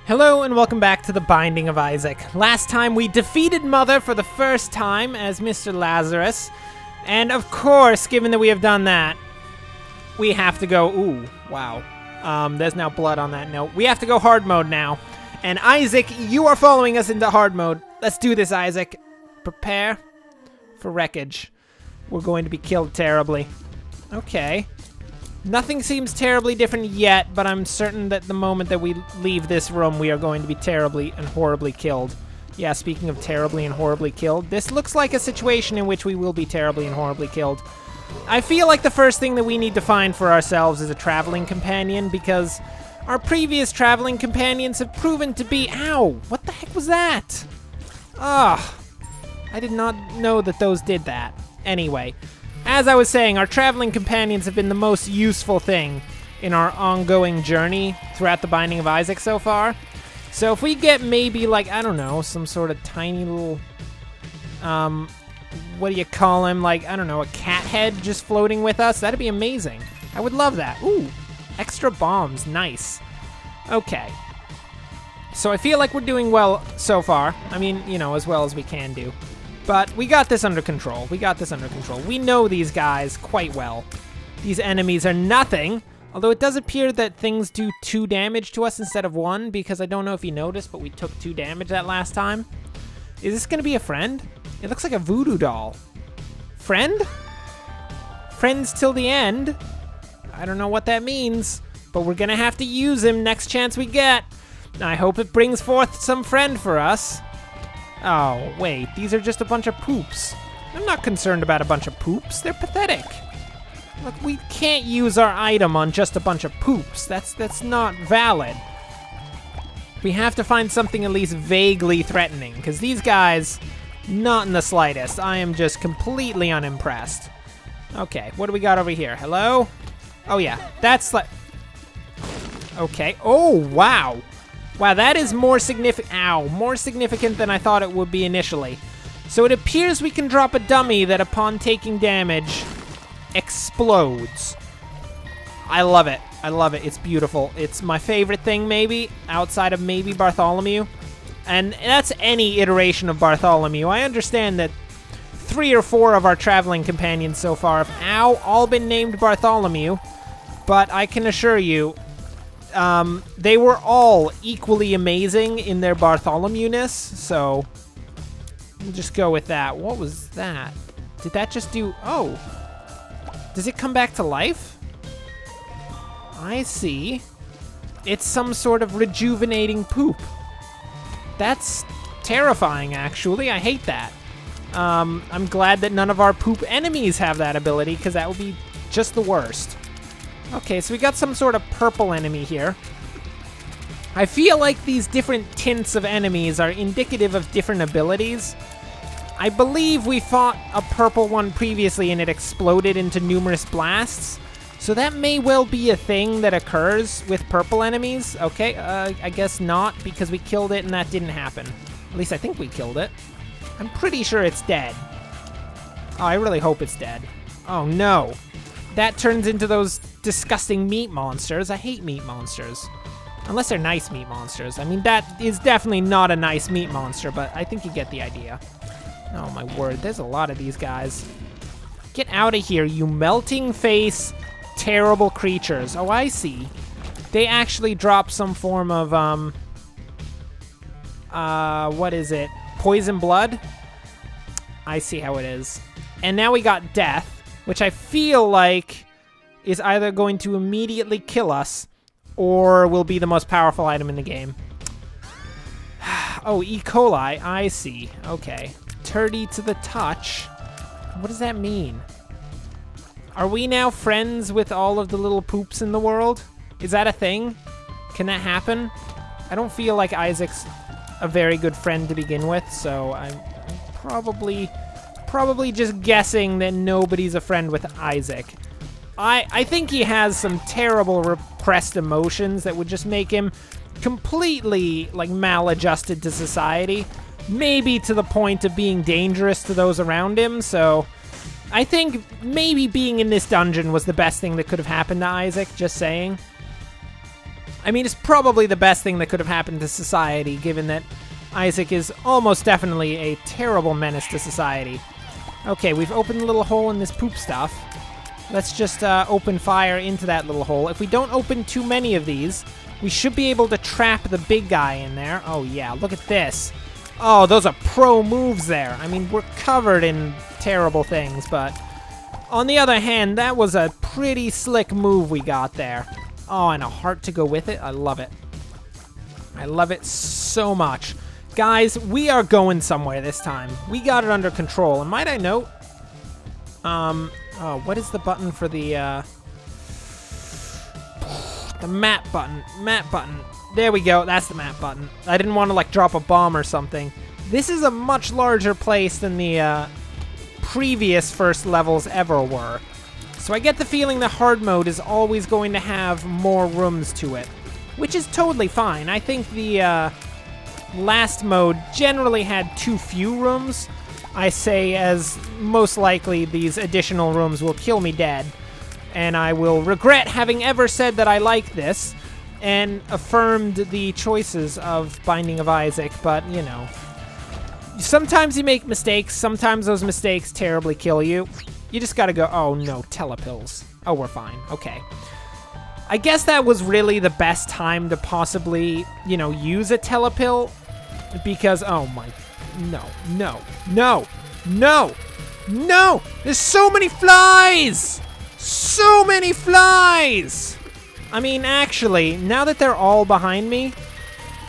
Hello and welcome back to The Binding of Isaac. Last time we defeated Mother for the first time as Mr. Lazarus. And of course, given that we have done that, we have to go... Ooh, wow. There's now blood on that note. We have to go hard mode now. And Isaac, you are following us into hard mode. Let's do this, Isaac. Prepare for wreckage. We're going to be killed terribly. Okay. Nothing seems terribly different yet, but I'm certain that the moment that we leave this room, we are going to be terribly and horribly killed. Yeah, speaking of terribly and horribly killed, this looks like a situation in which we will be terribly and horribly killed. I feel like the first thing that we need to find for ourselves is a traveling companion, because our previous traveling companions have proven to be... Ow! What the heck was that? Ugh. I did not know that those did that. Anyway. As I was saying, our traveling companions have been the most useful thing in our ongoing journey throughout the Binding of Isaac so far. So if we get maybe like, I don't know, some sort of tiny little, what do you call him? Like, I don't know, a cat head just floating with us, that'd be amazing. I would love that. Ooh, extra bombs, nice. Okay. So I feel like we're doing well so far. I mean, you know, as well as we can do. But we got this under control. We got this under control. We know these guys quite well. These enemies are nothing, although it does appear that things do 2 damage to us instead of 1, because I don't know if you noticed, but we took 2 damage that last time. Is this gonna be a friend? It looks like a voodoo doll. Friend? Friends till the end? I don't know what that means, but we're gonna have to use him next chance we get. I hope it brings forth some friend for us. Oh, wait, these are just a bunch of poops. I'm not concerned about a bunch of poops. They're pathetic. Look, we can't use our item on just a bunch of poops. That's not valid. We have to find something at least vaguely threatening, because these guys, not in the slightest. I am just completely unimpressed. Okay, what do we got over here? Hello? Oh, yeah, that's like... Okay, oh, wow. Wow, that is more significant. Ow, more significant than I thought it would be initially. So it appears we can drop a dummy that upon taking damage explodes. I love it. I love it. It's beautiful. It's my favorite thing, maybe, outside of maybe Bartholomew. And that's any iteration of Bartholomew. I understand that 3 or 4 of our traveling companions so far have all been named Bartholomew, but I can assure you, they were all equally amazing in their Bartholomewness, so we'll just go with that. What was that? Did that just do... Oh. Does it come back to life? I see. It's some sort of rejuvenating poop. That's terrifying, actually. I hate that. I'm glad that none of our poop enemies have that ability, because that would be just the worst. Okay, so we got some sort of purple enemy here. I feel like these different tints of enemies are indicative of different abilities. I believe we fought a purple one previously and it exploded into numerous blasts. So that may well be a thing that occurs with purple enemies. Okay, I guess not, because we killed it and that didn't happen. At least I think we killed it. I'm pretty sure it's dead. Oh, I really hope it's dead. Oh no. That turns into those disgusting meat monsters. I hate meat monsters. Unless they're nice meat monsters. I mean, that is definitely not a nice meat monster, but I think you get the idea. Oh my word, there's a lot of these guys. Get out of here, you melting face, terrible creatures. Oh, I see. They actually drop some form of, what is it? Poison blood? I see how it is. And now we got death, which I feel like is either going to immediately kill us or will be the most powerful item in the game. Oh, E. coli, I see. Okay. Turdy to the touch. What does that mean? Are we now friends with all of the little poops in the world? Is that a thing? Can that happen? I don't feel like Isaac's a very good friend to begin with, so I'm probably just guessing that nobody's a friend with Isaac. I think he has some terrible repressed emotions that would just make him completely, like, maladjusted to society. Maybe to the point of being dangerous to those around him, so I think maybe being in this dungeon was the best thing that could have happened to Isaac, just saying. I mean, it's probably the best thing that could have happened to society, given that Isaac is almost definitely a terrible menace to society. Okay, we've opened a little hole in this poop stuff. Let's just open fire into that little hole. If we don't open too many of these, we should be able to trap the big guy in there. Oh yeah, look at this. Oh, those are pro moves there. I mean, we're covered in terrible things, but on the other hand, that was a pretty slick move we got there. Oh, and a heart to go with it. I love it. I love it so much. Guys, we are going somewhere this time. We got it under control. And might I note, oh, what is the button for the map button? Map button. There we go. That's the map button. I didn't want to, like, drop a bomb or something. This is a much larger place than the previous first levels ever were. So I get the feeling the hard mode is always going to have more rooms to it, which is totally fine. I think the last mode generally had too few rooms. I say as most likely these additional rooms will kill me dead, and I will regret having ever said that I like this and affirmed the choices of Binding of Isaac, but, you know. Sometimes you make mistakes, sometimes those mistakes terribly kill you. You just gotta go, oh no, telepills. Oh, we're fine, okay. I guess that was really the best time to possibly, you know, use a telepill, because, oh my, no! There's so many flies! So many flies! I mean, actually, now that they're all behind me,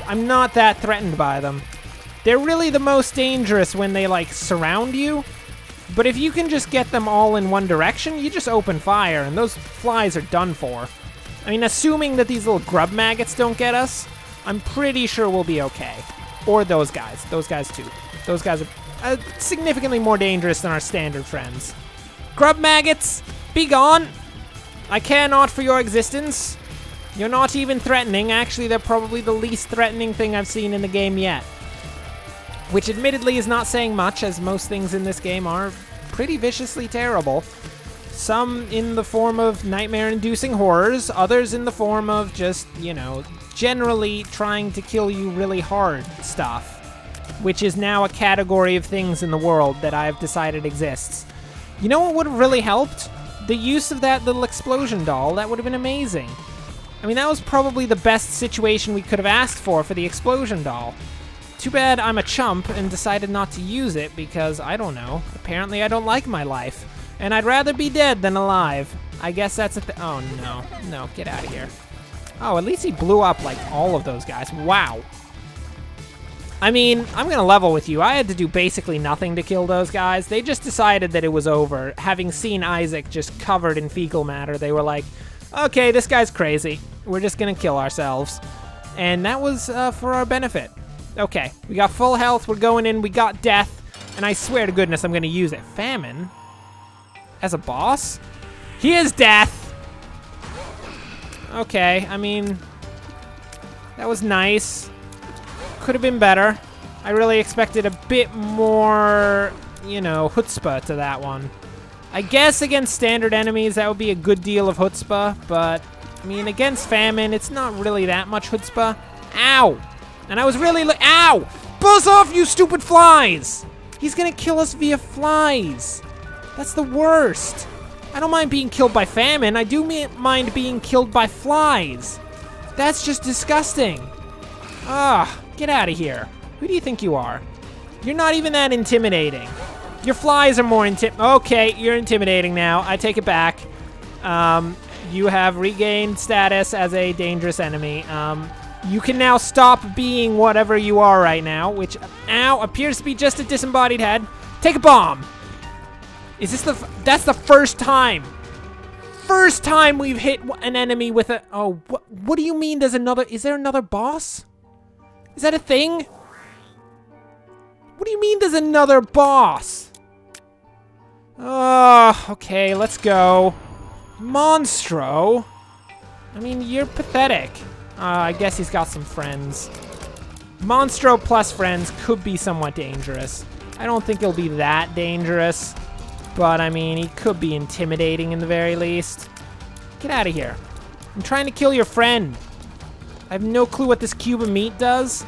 I'm not that threatened by them. They're really the most dangerous when they, like, surround you. But if you can just get them all in one direction, you just open fire, and those flies are done for. I mean, assuming that these little grub maggots don't get us, I'm pretty sure we'll be okay. Or those guys too. Those guys are significantly more dangerous than our standard friends. Grub maggots, be gone! I care not for your existence. You're not even threatening. Actually, they're probably the least threatening thing I've seen in the game yet. Which admittedly is not saying much, as most things in this game are pretty viciously terrible. Some in the form of nightmare-inducing horrors, others in the form of just, you know, generally trying to kill you really hard stuff. Which is now a category of things in the world that I've decided exists. You know what would have really helped? The use of that little explosion doll. That would have been amazing. I mean, that was probably the best situation we could have asked for the explosion doll. Too bad I'm a chump and decided not to use it because, I don't know, apparently I don't like my life. And I'd rather be dead than alive. I guess that's oh no, get out of here. Oh, at least he blew up, like, all of those guys. Wow. I mean, I'm gonna level with you. I had to do basically nothing to kill those guys. They just decided that it was over. Having seen Isaac just covered in fecal matter, they were like, okay, this guy's crazy. We're just gonna kill ourselves. And that was for our benefit. Okay, we got full health, we're going in, we got death, and I swear to goodness I'm gonna use it. Famine? As a boss? He is death! Okay, I mean, that was nice. Could have been better. I really expected a bit more, you know, chutzpah to that one. I guess against standard enemies that would be a good deal of chutzpah, but, I mean, against famine, it's not really that much chutzpah. Ow! And I was really ow! Buzz off, you stupid flies! He's gonna kill us via flies. That's the worst. I don't mind being killed by famine. I do mind being killed by flies. That's just disgusting. Ah, get out of here. Who do you think you are? You're not even that intimidating. Your flies are more okay, you're intimidating now. I take it back. You have regained status as a dangerous enemy. You can now stop being whatever you are right now, which, ow, appears to be just a disembodied head. Take a bomb. Is this that's the first time. First time we've hit an enemy with a, oh, what do you mean there's another, is there another boss? Is that a thing? What do you mean there's another boss? Oh, okay, let's go. Monstro? I mean, you're pathetic. I guess he's got some friends. Monstro plus friends could be somewhat dangerous. I don't think he'll be that dangerous, but I mean, he could be intimidating in the very least. Get out of here. I'm trying to kill your friend. I have no clue what this cube of meat does,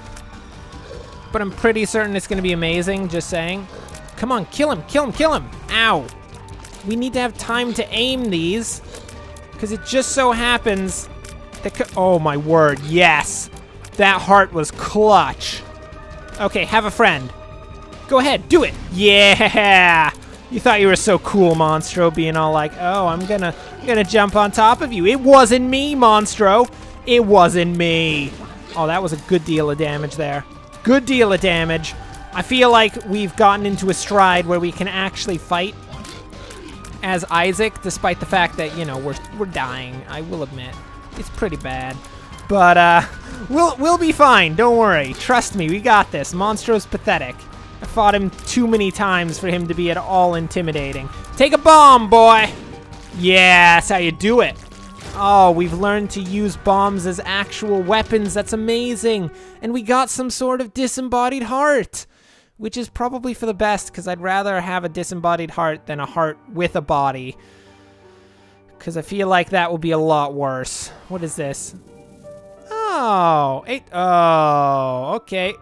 but I'm pretty certain it's gonna be amazing, just saying. Come on, kill him, kill him, kill him! Ow! We need to have time to aim these, because it just so happens that oh my word, yes! That heart was clutch. Okay, have a friend. Go ahead, do it! Yeah! You thought you were so cool, Monstro, being all like, oh, I'm gonna jump on top of you. It wasn't me, Monstro! It wasn't me! Oh, that was a good deal of damage there. Good deal of damage. I feel like we've gotten into a stride where we can actually fight as Isaac, despite the fact that, you know, we're dying, I will admit. It's pretty bad. But, we'll be fine, don't worry. Trust me, we got this. Monstro's pathetic. I fought him too many times for him to be at all intimidating. Take a bomb, boy! Yeah, that's how you do it. Oh, we've learned to use bombs as actual weapons. That's amazing. And we got some sort of disembodied heart, which is probably for the best, because I'd rather have a disembodied heart than a heart with a body, because I feel like that will be a lot worse. What is this? Oh, okay.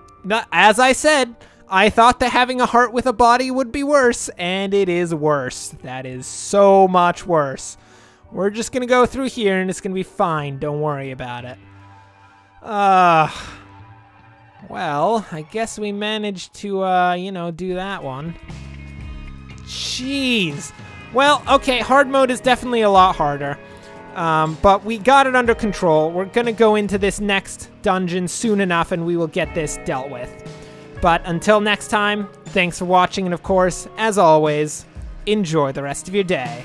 As I said, I thought that having a heart with a body would be worse, and it is worse. That is so much worse. We're just gonna go through here, and it's gonna be fine. Don't worry about it. Well, I guess we managed to, you know, do that one. Jeez. Well, okay, hard mode is definitely a lot harder. But we got it under control. We're gonna go into this next dungeon soon enough, and we will get this dealt with. But until next time, thanks for watching, and of course, as always, enjoy the rest of your day.